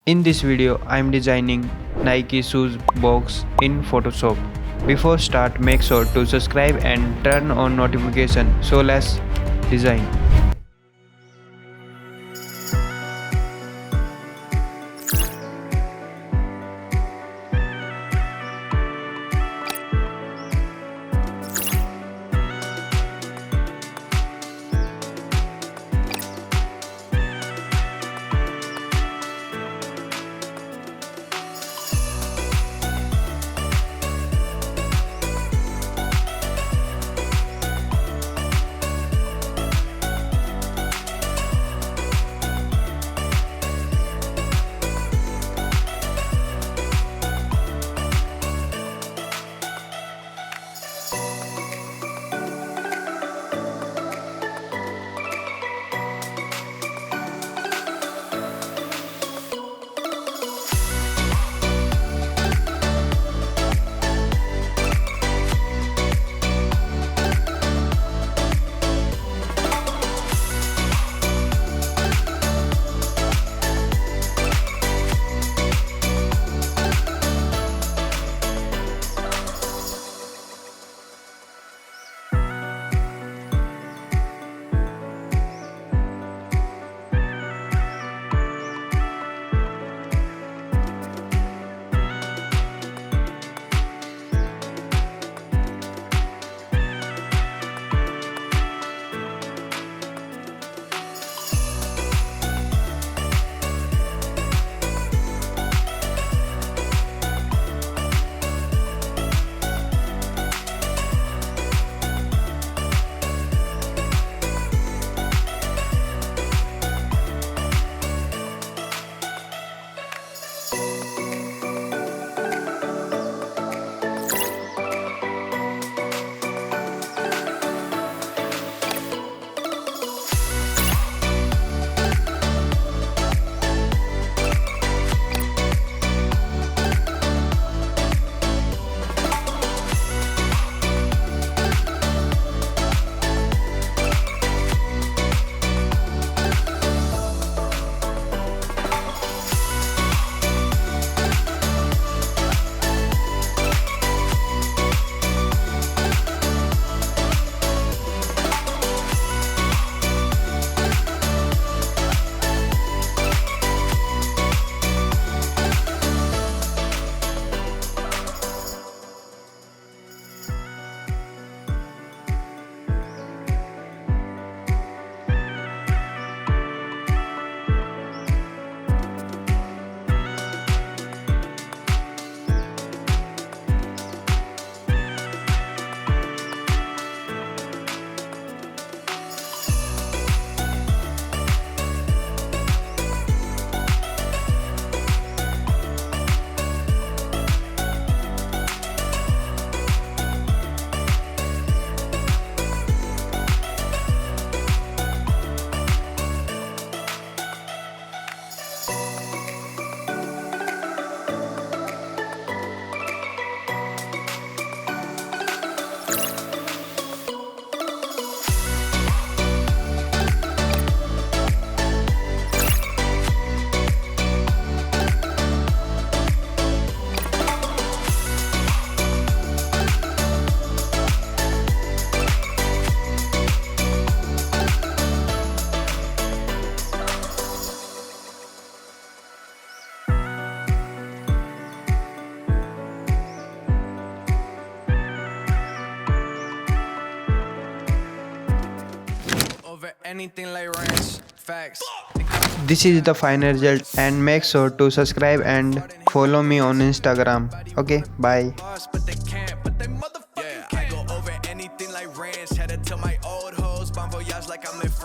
In this video, I am designing Nike shoes box in Photoshop. Before start, make sure to subscribe and turn on notification. So let's design. Anything like ranch, facts. This is the final result and make sure to subscribe and follow me on Instagram. Okay, bye. But they can't, but they